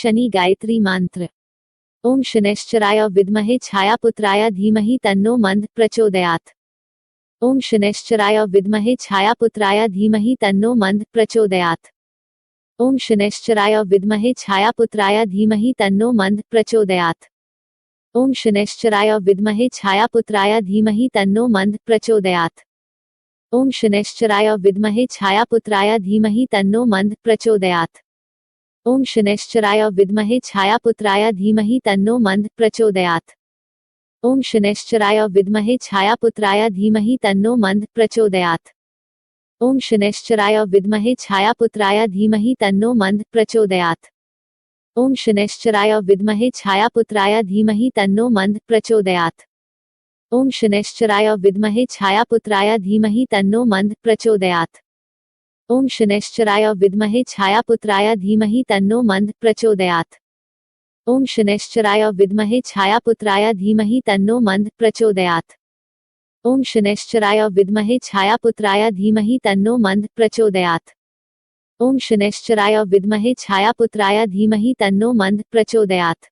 शनि गायत्री मंत्र। ओम शनैश्चराय विद्महे छायापुत्राय धीमहि तन्नो मंद प्रचोदयात्। ओम शनैश्चराय विद्महे छायापुत्राय धीमहि तन्नो मंद प्रचोदयात्। ओम शनैश्चराय विद्महे छायापुत्राय धीमहि तन्नो मंद प्रचोदयात्। ओम शनैश्चराय विद्महे छायापुत्राय धीमहि तन्नो मंद प्रचोदयात्। ओम शनैश्चराय विद्महे छायापुत्राय धीमहि तन्नो मंद प्रचोदयात्। ओम शनैश्चराय विद्महे छायापुत्राय धीमहि तन्नो मंद प्रचोदयात्। ओम शनैश्चराय विद्महे छायापुत्राय धीमहि तन्नो मंद प्रचोदयात्। ओम शनैश्चराय विद्महे छायापुत्राय धीमहि तन्नो मंद प्रचोदयात्। ओम शनैश्चराय विद्महे छायापुत्राय धीमहि तन्नो मंद प्रचोदयात्। ओम शनैश्चराय विद्महे छायापुत्राय धीमहि तन्नो मंद प्रचोदयात्। ओम शनैश्चराय विद्महे छायापुत्राय धीमहि तन्नो मंद प्रचोदयात्। ओम शनैश्चराय विद्महे छायापुत्राय धीमहि तन्नो मंद प्रचोदयात्। ओम शनैश्चराय विद्महे छायापुत्राय धीमहि तन्नो मंद प्रचोदयात्। ओम शनैश्चराय विद्महे छायापुत्राय धीमहि तन्नो मंद प्रचोदयात्।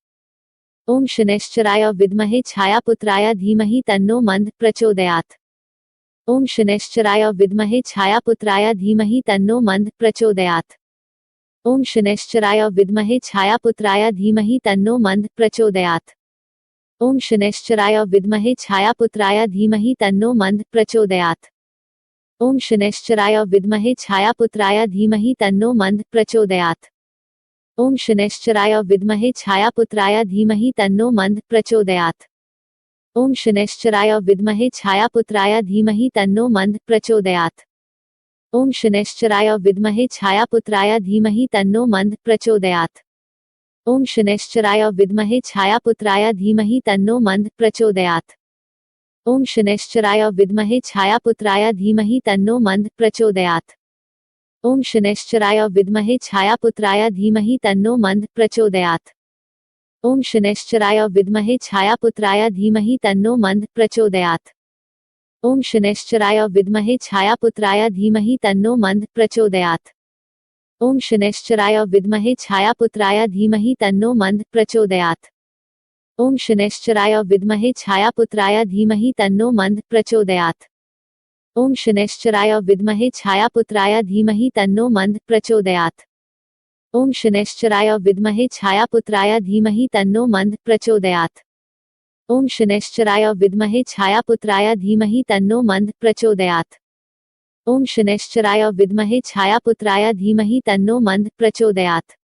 ओम शनैश्चराय विद्महे छायापुत्राय धीमहि तन्नो मंद प्रचोदयात्। ओम शनैश्चराय विद्महे छायापुत्राय धीमहि तन्नो मंद प्रचोदयात्। ओम शनैश्चराय विद्महे छायापुत्राय धीमहि तन्नो मंद प्रचोदयात्। ओम शनैश्चराय विद्महे छायापुत्राय धीमहि तन्नो मंद प्रचोदयात्। ओम शनैश्चराय विद्महे छायापुत्राय धीमहि तन्नो मंद प्रचोदयात्। ओम शनैश्चराय विद्महे छायापुत्राय धीमहि तन्नो मंद प्रचोदयात्। ओम शनैश्चराय विद्महे छायापुत्राय धीमहि तन्नो मंद प्रचोदयात्। ओम शनैश्चराय विद्महे छायापुत्राय धीमहि तन्नो मंद प्रचोदयात्। ओम शनैश्चराय विद्महे छायापुत्राय धीमहि तन्नो मंद प्रचोदयात्। ओम शनैश्चराय विद्महे छायापुत्राय धीमहि तन्नो मंद प्रचोदयात्। ओम शनैश्चराय विद्महे छायापुत्राय धीमहि तन्नो मंद प्रचोदयात्। ओम शनैश्चराय विद्महे छायापुत्राय धीमहि तन्नो मंद प्रचोदयात्। ओम शनैश्चराय विद्महे छायापुत्राय धीमहि तन्नो मंद प्रचोदयात्। ओम शनैश्चराय विद्महे छायापुत्राय धीमहि तन्नो मंद प्रचोदयात्। ओम शनैश्चराय विद्महे छायापुत्राय धीमहि तन्नो मंद प्रचोदयात्। ओम शनैश्चराय विद्महे छायापुत्राय धीमहि तन्नो मंद प्रचोदयात्। ओम शनैश्चराय विद्महे छायापुत्राय धीमहि तन्नो मंद प्रचोदयात्। ओम शनैश्चराय विद्महे छायापुत्राय धीमहि तन्नो मंद प्रचोदयात्। ओम शनैश्चराय विद्महे छायापुत्राय धीमहि तन्नो मंद प्रचोदयात्। ओम शनैश्चराय विद्महे छायापुत्राय धीमहि तन्नो मंद प्रचोदयात्।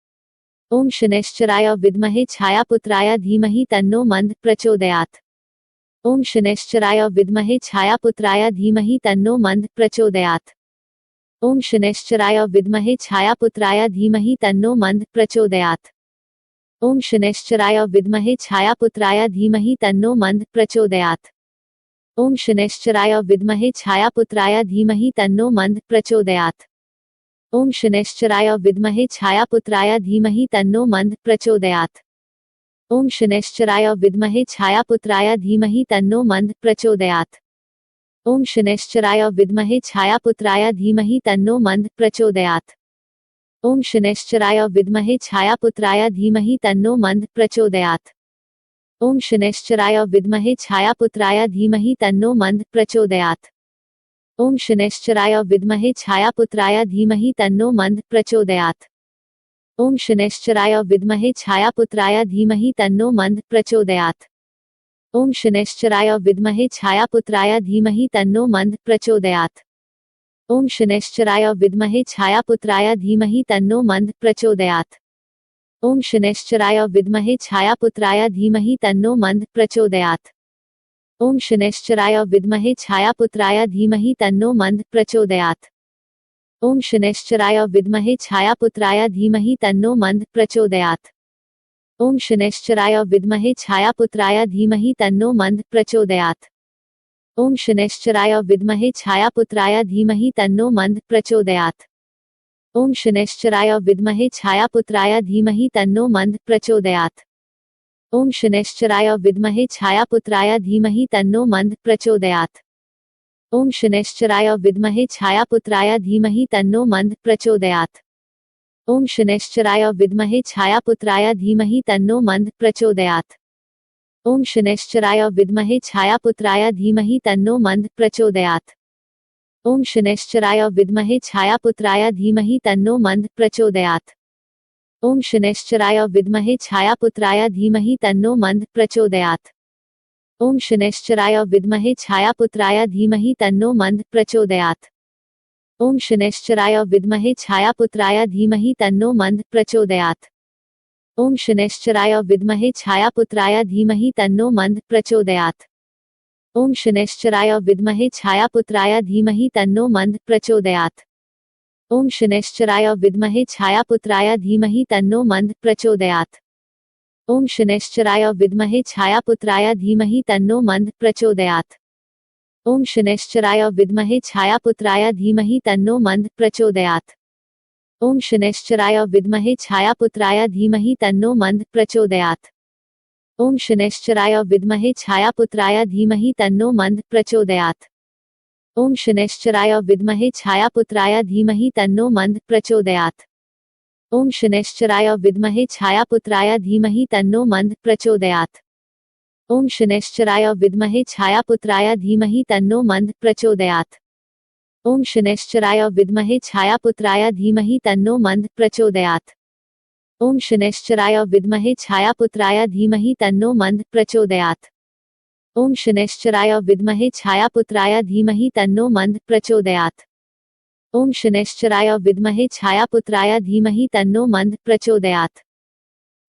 ओम शनैश्चराय विद्महे छायापुत्राय धीमहि तन्नो मंद प्रचोदयात्। ओम शनैश्चराय विद्महे छायापुत्राय धीमहि तन्नो मंद प्रचोदयात्। ओम शनैश्चराय विद्महे छायापुत्राय धीमहि तन्नो मंद प्रचोदयात्। ओम शनैश्चराय विद्महे छायापुत्राय धीमहि तन्नो मंद प्रचोदयात्। ओम शनैश्चराय विद्महे छायापुत्राय धीमहि तन्नो मंद प्रचोदयात्। ओम शनैश्चराय विद्महे छायापुत्राय धीमहि तन्नो मंद प्रचोदयात्। ओम शनैश्चराय विद्महे छायापुत्राय धीमहि तन्नो मंद प्रचोदयात्। ओम शनैश्चराय विद्महे छायापुत्राय धीमहि तन्नो मंद प्रचोदयात्। ओम शनैश्चराय विद्महे छायापुत्राय धीमहि तन्नो मंद प्रचोदयात्। ओम शनैश्चराय विद्महे छायापुत्राय धीमहि तन्नो मंद प्रचोदयात्। ओम शनैश्चराय विद्महे छायापुत्राय धीमहि तन्नो मंद प्रचोदयात्। ओम शनैश्चराय विद्महे छायापुत्राय धीमहि तन्नो मंद प्रचोदयात्। ओम शनैश्चराय विद्महे छायापुत्राय धीमहि तन्नो मंद प्रचोदयात्। ओम शनैश्चराय विद्महे छायापुत्राय धीमहि तन्नो मंद प्रचोदयात्। ओम शनैश्चराय विद्महे छायापुत्राय धीमहि तन्नो मंद प्रचोदयात्। ओम शनैश्चराय विद्महे छायापुत्राय धीमहि तन्नो मंद प्रचोदयात्। ओम शनैश्चराय विद्महे छायापुत्राय धीमहि तन्नो मंद प्रचोदयात्। ओम शनैश्चराय विद्महे छायापुत्राय धीमहि तन्नो मंद प्रचोदयात्। ओम शनैश्चराय विद्महे छायापुत्राय धीमहि तन्नो मंद प्रचोदयात्। ओम शनैश्चराय विद्महे छायापुत्राय धीमहि तन्नो मंद प्रचोदयात्। ओम शनैश्चराय विद्महे छायापुत्राय धीमहि तन्नो मंद प्रचोदयात्। ओम शनैश्चराय विद्महे छायापुत्राय धीमहि तन्नो मंद प्रचोदयात्। ओम शनैश्चराय विद्महे छायापुत्राय धीमहि तन्नो मंद प्रचोदयात्। ओम शनैश्चराय विद्महे छायापुत्राय धीमहि तन्नो मंद प्रचोदयात्। ओम शनैश्चराय विद्महे छायापुत्राय धीमहि तन्नो मंद प्रचोदयात्। ओम शनैश्चराय विद्महे छायापुत्राय धीमहि तन्नो मंद प्रचोदयात्। ओम शनैश्चराय विद्महे छायापुत्राय धीमहि तन्नो मंद प्रचोदयात्। ओम शनैश्चराय विद्महे छायापुत्राय धीमहि तन्नो मंद प्रचोदयात्। ओम शनैश्चराय विद्महे छायापुत्राय धीमहि तन्नो मंद प्रचोदयात्। ओम शनैश्चराय विद्महे छायापुत्राय धीमहि तन्नो मंद प्रचोदयात्। ओम शनैश्चराय विद्महे छायापुत्राय धीमहि तन्नो मंद प्रचोदयात्। ओम शनैश्चराय विद्महे छायापुत्राय धीमहि तन्नो मंद प्रचोदयात्। ओम शनैश्चराय विद्महे छायापुत्राय धीमहि तन्नो मंद प्रचोदयात्। ओम शनैश्चराय विद्महे छायापुत्राय धीमहि तन्नो मंद प्रचोदयात्। ओम शनैश्चराय विद्महे छायापुत्राय धीमहि तन्नो मंद प्रचोदयात्। ओम शनैश्चराय विद्महे छायापुत्राय धीमहि तन्नो मंद प्रचोदयात्। ओम शनैश्चराय विद्महे छायापुत्राय धीमहि तन्नो मंद प्रचोदयात्। ओम शनैश्चराय विद्महे छायापुत्राय धीमहि तन्नो मंद प्रचोदयात्। ओम शनैश्चराय विद्महे छायापुत्राय धीमहि तन्नो मंद प्रचोदयात्। ओम शनैश्चराय विद्महे छायापुत्राय धीमहि तन्नो मंद प्रचोदयात्। ओम शनैश्चराय विद्महे छायापुत्राय धीमहि तन्नो मंद प्रचोदयात्।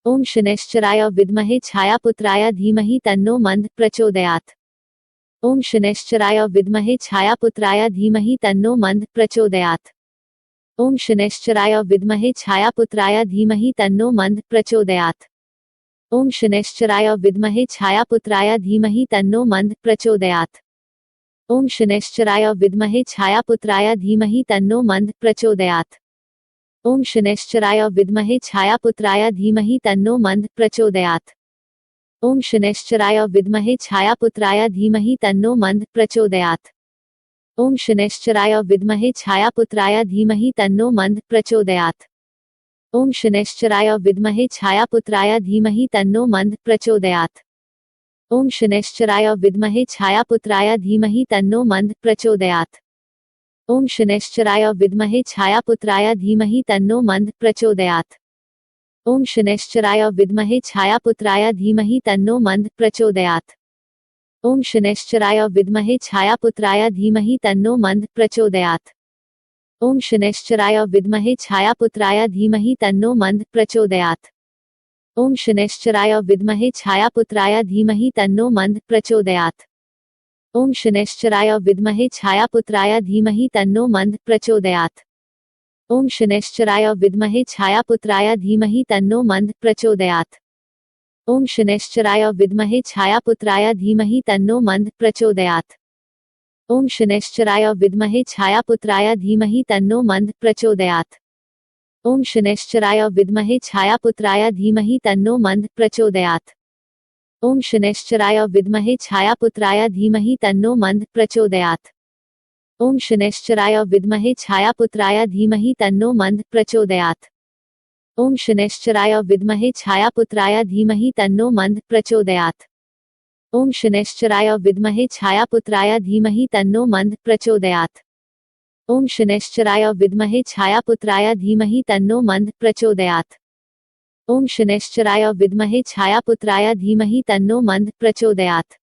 ओम शनैश्चराय विद्महे छायापुत्राय धीमहि तन्नो मंद प्रचोदयात्। ओम शनैश्चराय विद्महे छायापुत्राय धीमहि तन्नो मंद प्रचोदयात्। ओम शनैश्चराय विद्महे छायापुत्राय धीमहि तन्नो मंद प्रचोदयात्। ओम शनैश्चराय विद्महे छायापुत्राय धीमहि तन्नो मंद प्रचोदयात्। ओम शनैश्चराय विद्महे छायापुत्राय धीमहि तन्नो मंद प्रचोदयात्। ओम शनैश्चराय विद्महे छायापुत्राय धीमहि तन्नो मंद प्रचोदयात्। ओम शनैश्चराय विद्महे छायापुत्राय धीमहि तन्नो मंद प्रचोदयात्। ओम शनैश्चराय विद्महे छायापुत्राय धीमहि तन्नो मंद प्रचोदयात्। ओम शनैश्चराय विद्महे छायापुत्राय धीमहि तन्नो मंद प्रचोदयात्। ओम शनैश्चराय विद्महे छायापुत्राय धीमहि तन्नो मंद प्रचोदयात्। ओम शनैश्चराय विद्महे छायापुत्राय धीमहि तन्नो मंद प्रचोदयात्। ओम शनैश्चराय विद्महे छायापुत्राय धीमहि तन्नो मंद प्रचोदयात्। ओम शनैश्चराय विद्महे छायापुत्राय धीमहि तन्नो मंद प्रचोदयात्। ओम शनैश्चराय विद्महे छायापुत्राय धीमहि तन्नो मंद प्रचोदयात्। ओम शनैश्चराय विद्महे छायापुत्राय धीमहि तन्नो मंद प्रचोदयात्। ओम शनैश्चराय विद्महे छायापुत्राय धीमहि तन्नो मंद प्रचोदयात्। ओम शनैश्चराय विद्महे छायापुत्राय धीमहि तन्नो मंद प्रचोदयात्। ओम शनैश्चराय विद्महे छायापुत्राय धीमहि तन्नो मंद प्रचोदयात्। ओम शनैश्चराय विद्महे छायापुत्राय धीमहि तन्नो मंद प्रचोदयात्। ओम शनैश्चराय विद्महे छायापुत्राय धीमहि तन्नो मंद प्रचोदयात्। ओम शनैश्चराय विद्महे छायापुत्राय धीमहि तन्नो मंद प्रचोदयात्। ओम शनैश्चराय विद्महे छायापुत्राय धीमहि तन्नो मंद प्रचोदयात्। ओम शनैश्चराय विद्महे छायापुत्राय धीमहि तन्नो मंद प्रचोदयात्। ओम शनैश्चराय विद्महे छायापुत्राय धीमहि तन्नो मंद प्रचोदयात्। ओम शनैश्चराय विद्महे छायापुत्राय धीमहि तन्नो मंद प्रचोदयात्। ओम शनैश्चराय विद्महे छायापुत्राय धीमहि तन्नो मंद प्रचोदयात्।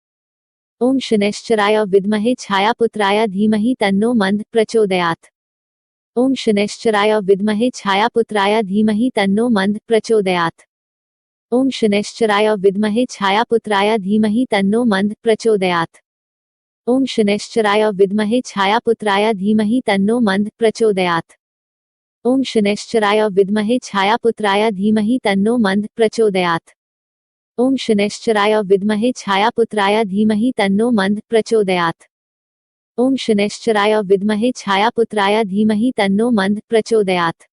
ओम शनैश्चराय विद्महे छायापुत्राय धीमहि तन्नो मंद प्रचोदयात्। ओम शनैश्चराय विद्महे छायापुत्राय धीमहि तन्नो मंद प्रचोदयात्। ओम शनैश्चराय विद्महे छायापुत्राय धीमहि तन्नो मंद प्रचोदयात्। ओम शनैश्चराय विद्महे छायापुत्राय धीमहि तन्नो मंद प्रचोदयात्। ओम शनैश्चराय विद्महे छायापुत्राय धीमहि तन्नो मंद प्रचोदयात्। ओम शनैश्चराय विद्महे छायापुत्राय धीमहि तन्नो मंद प्रचोदयात्। ओम शनैश्चराय विद्महे छायापुत्राय धीमहि तन्नो मंद प्रचोदयात्।